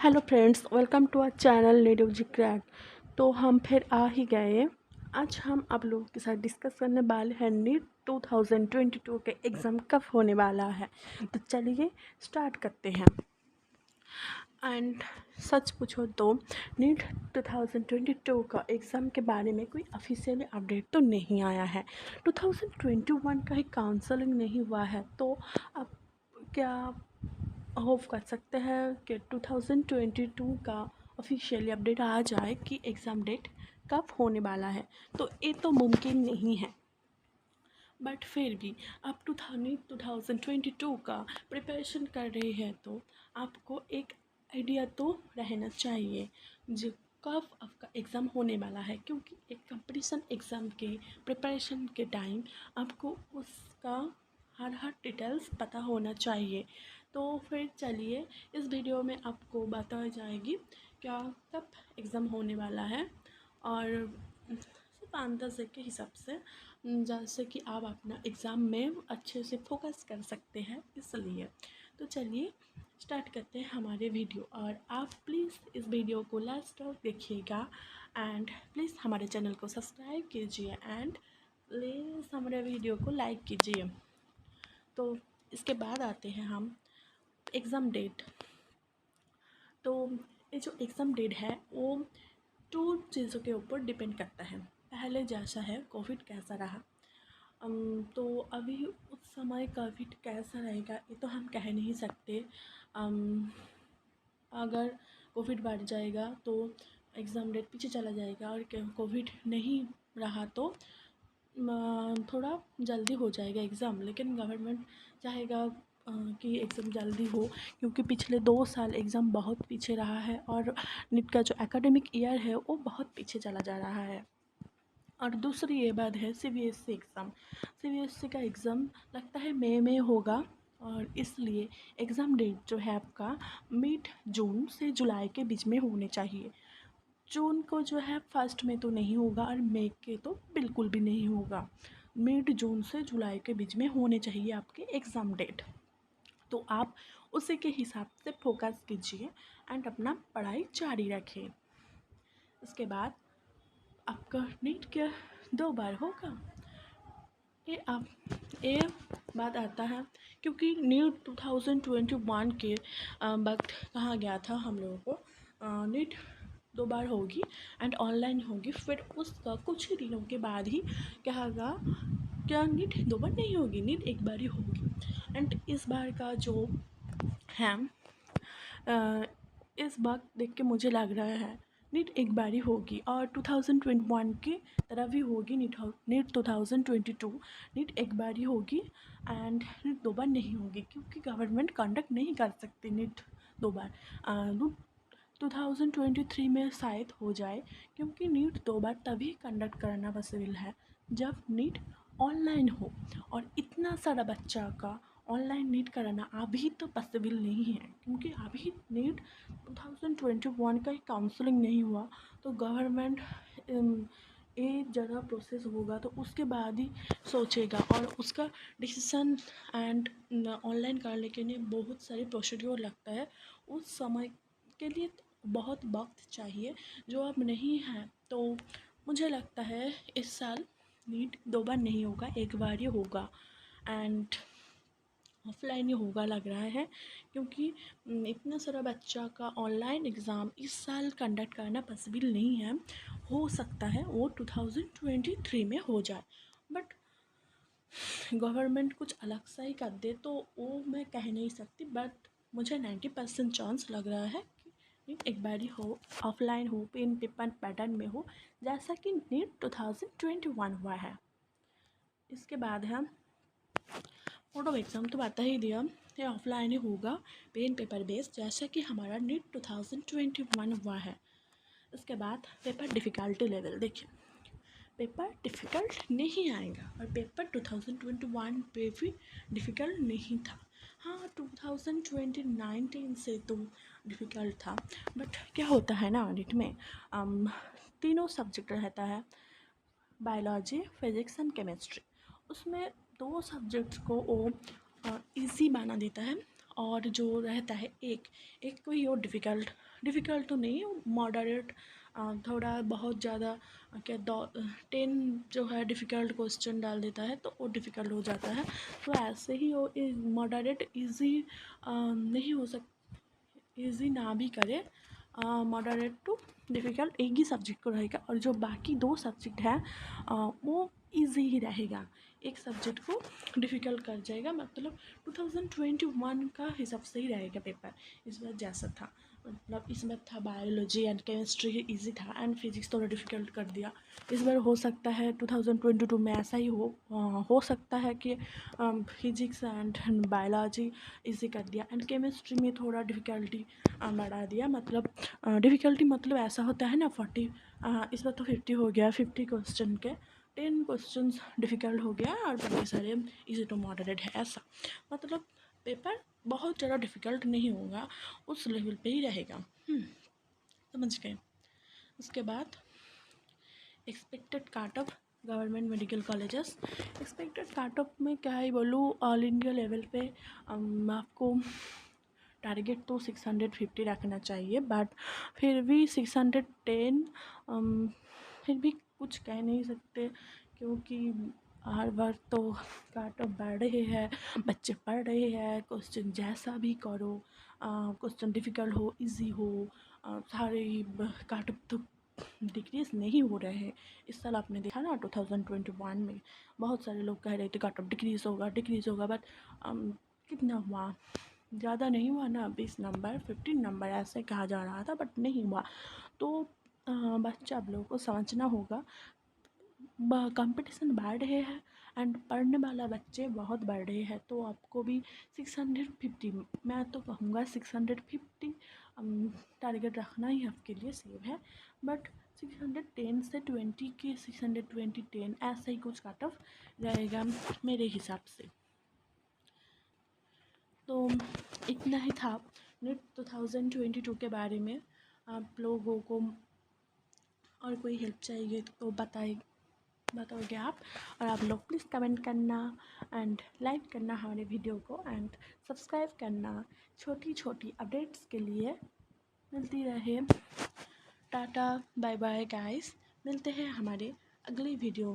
Hello friends, welcome to our channel native G crack. तो हम फिर आ ही गए। आज हम आप लोगों के साथ डिस्कस करने वाले हैं नीट 2022 के एग्ज़ाम कब होने वाला है। तो चलिए स्टार्ट करते हैं। एंड सच पूछो तो नीट 2022 का एग्ज़ाम के बारे में कोई ऑफिशियली अपडेट तो नहीं आया है। 2021 का ही काउंसलिंग नहीं हुआ है, तो अब क्या होप कर सकते हैं कि 2022 का ऑफिशियली अपडेट आ जाए कि एग्ज़ाम डेट कब होने वाला है। तो ये तो मुमकिन नहीं है, बट फिर भी आप 2022 का प्रिपरेशन कर रही है तो आपको एक आइडिया तो रहना चाहिए जो कब आपका एग्ज़ाम होने वाला है, क्योंकि एक कंपटीशन एग्ज़ाम के प्रिपरेशन के टाइम आपको उसका हर डिटेल्स पता होना चाहिए। तो फिर चलिए इस वीडियो में आपको बताई जाएगी क्या कब एग्ज़ाम होने वाला है, और सिर्फ अंदाज़े के हिसाब से, जैसे कि आप अपना एग्ज़ाम में अच्छे से फोकस कर सकते हैं, इसलिए। तो चलिए स्टार्ट करते हैं हमारे वीडियो, और आप प्लीज़ इस वीडियो को लास्ट तक देखिएगा एंड प्लीज़ हमारे चैनल को सब्सक्राइब कीजिए एंड प्लीज़ हमारे वीडियो को लाइक कीजिए। तो इसके बाद आते हैं हम एग्ज़ाम डेट। तो ये जो एग्ज़ाम डेट है वो 2 चीज़ों के ऊपर डिपेंड करता है। पहले जैसा है कोविड कैसा रहा, तो अभी उस समय कोविड कैसा रहेगा ये तो हम कह नहीं सकते। अगर कोविड बढ़ जाएगा तो एग्ज़ाम डेट पीछे चला जाएगा, और कोविड नहीं रहा तो थोड़ा जल्दी हो जाएगा एग्ज़ाम। लेकिन गवर्नमेंट चाहेगा कि एग्ज़ाम जल्दी हो, क्योंकि पिछले 2 साल एग्ज़ाम बहुत पीछे रहा है और नीट का जो एकेडमिक ईयर है वो बहुत पीछे चला जा रहा है। और दूसरी ये बात है सीबीएसई एग्ज़ाम। सीबीएसई का एग्ज़ाम लगता है मई में होगा, और इसलिए एग्ज़ाम डेट जो है आपका मिड जून से जुलाई के बीच में होने चाहिए। जून को जो है फर्स्ट में तो नहीं होगा, और मई के तो बिल्कुल भी नहीं होगा। मिड जून से जुलाई के बीच में होने चाहिए आपके एग्ज़ाम डेट। तो आप उसी के हिसाब से फोकस कीजिए एंड अपना पढ़ाई जारी रखें। इसके बाद आपका नीट क्या 2 बार होगा, ये बात आता है, क्योंकि नीट 2021 के वक्त कहा गया था हम लोगों को नीट 2 बार होगी एंड ऑनलाइन होगी। फिर उसका कुछ ही दिनों के बाद ही कहा गया क्या नीट 2 बार नहीं होगी, नीट 1 बार ही होगी। एंड इस बार का जो है इस वक्त देख के मुझे लग रहा है नीट 1 बार ही होगी, और 2021 की तरह भी होगी। नीट 2022 नीट 1 बार ही होगी एंड नीट 2 बार नहीं होगी, क्योंकि गवर्नमेंट कंडक्ट नहीं कर सकती नीट 2 बार। 2023 में शायद हो जाए, क्योंकि नीट 2 बार तभी कंडक्ट करना पॉसिबल है जब नीट ऑनलाइन हो, और इतना सारा बच्चा का ऑनलाइन नीट कराना अभी तो पॉसिबल नहीं है, क्योंकि अभी नीट 2021 का ही काउंसलिंग नहीं हुआ। तो गवर्नमेंट एक जगह प्रोसेस होगा तो उसके बाद ही सोचेगा, और उसका डिसीज़न एंड ऑनलाइन करने के लिए बहुत सारी प्रोसीड्योर लगता है। उस समय के लिए बहुत वक्त चाहिए जो अब नहीं है। तो मुझे लगता है इस साल नीट 2 बार नहीं होगा, 1 बार ही होगा एंड ऑफलाइन ही होगा लग रहा है, क्योंकि इतना सारा बच्चा का ऑनलाइन एग्ज़ाम इस साल कंडक्ट करना पॉसिबल नहीं है। हो सकता है वो 2023 में हो जाए, बट गवर्नमेंट कुछ अलग सा ही कर दे तो वो मैं कह नहीं सकती। बट मुझे 90% चांस लग रहा है कि नीट 1 बार ही हो, ऑफलाइन हो, पेन पेपर पैटर्न में हो, जैसा कि नीट 2021 हुआ है। इसके बाद है बोर्ड ऑफ एग्ज़ाम, तो बता ही दिया ये ऑफलाइन ही होगा, पेन पेपर बेस्ड, जैसा कि हमारा नीट 2021 हुआ है। इसके बाद पेपर डिफ़िकल्टी लेवल देखिए, पेपर डिफ़िकल्ट नहीं आएगा, और पेपर 2021 पे भी डिफ़िकल्ट नहीं था। हाँ, 2019 से तो डिफ़िकल्ट था, बट क्या होता है ना नीट में तीनों सब्जेक्ट रहता है, बायोलॉजी, फिज़िक्स एंड केमिस्ट्री। उसमें 2 सब्जेक्ट्स को वो ईज़ी बना देता है, और जो रहता है एक एक कोई और डिफ़िकल्ट तो नहीं, मॉडरेट, थोड़ा बहुत ज़्यादा क्या 10 जो है डिफ़िकल्ट क्वेश्चन डाल देता है तो वो डिफ़िकल्ट हो जाता है। तो ऐसे ही वो मॉडरेट ईज़ी नहीं हो सक ईज़ी ना भी करे, मॉडरेट टू डिफ़िकल्ट एक ही सब्जेक्ट को रहेगा, और जो बाकी 2 सब्जेक्ट हैं वो इजी ही रहेगा। एक सब्जेक्ट को डिफ़िकल्ट कर जाएगा, मतलब 2021 का हिसाब से ही रहेगा पेपर इस बार जैसा था। मतलब इसमें था बायोलॉजी एंड केमिस्ट्री इजी था, एंड फिजिक्स थोड़ा डिफ़िकल्ट कर दिया। इस बार हो सकता है 2022 में ऐसा ही हो सकता है कि फिजिक्स एंड बायोलॉजी इजी कर दिया, एंड केमिस्ट्री में थोड़ा डिफ़िकल्टी बढ़ा दिया। मतलब डिफ़िकल्टी मतलब ऐसा होता है ना 40, इस बार तो 50 हो गया, 50 क्वेश्चन के 10 क्वेश्चंस डिफ़िकल्ट हो गया और बाकी सारे इजी टू मॉडरेट है। ऐसा मतलब पेपर बहुत ज़्यादा डिफ़िकल्ट नहीं होगा, उस लेवल पे ही रहेगा। समझ गए। उसके बाद एक्सपेक्टेड काट of government medical colleges. Expected काट ऑफ में क्या ही बोलूँ, ऑल इंडिया लेवल पे आपको टारगेट तो 650 रखना चाहिए, बट फिर भी 610 फिर भी कुछ कह नहीं सकते, क्योंकि हर बार तो काट ऑफ बढ़ रहे हैं, बच्चे पढ़ रहे हैं, क्वेश्चन जैसा भी करो, क्वेश्चन डिफ़िकल्ट हो इजी हो, सारे काट ऑफ तो डिक्रीज नहीं हो रहे हैं। इस साल आपने देखा ना 2021 में बहुत सारे लोग कह रहे थे कट ऑफ डिक्रीज़ होगा, बट कितना हुआ, ज़्यादा नहीं हुआ ना, 20 नंबर 15 नंबर ऐसे कहा जा रहा था, बट नहीं हुआ। तो बच्चा आप लोगों को समझना होगा, कंपटीशन बढ़ रहे हैं एंड पढ़ने वाला बच्चे बहुत बढ़ रहे हैं, तो आपको भी 650, मैं तो कहूँगा 650 टारगेट रखना ही आपके लिए सेव है। बट 610 से 20 के 620 10 ऐसा ही कुछ कट ऑफ रहेगा मेरे हिसाब से। तो इतना ही था नीट 2022 के बारे में। आप लोगों को और कोई हेल्प चाहिए तो बताओगे आप, और आप लोग प्लीज़ कमेंट करना एंड लाइक करना हमारे वीडियो को, एंड सब्सक्राइब करना छोटी छोटी अपडेट्स के लिए। मिलती रहे, टाटा बाय बाय गाइस, मिलते हैं हमारे अगली वीडियो।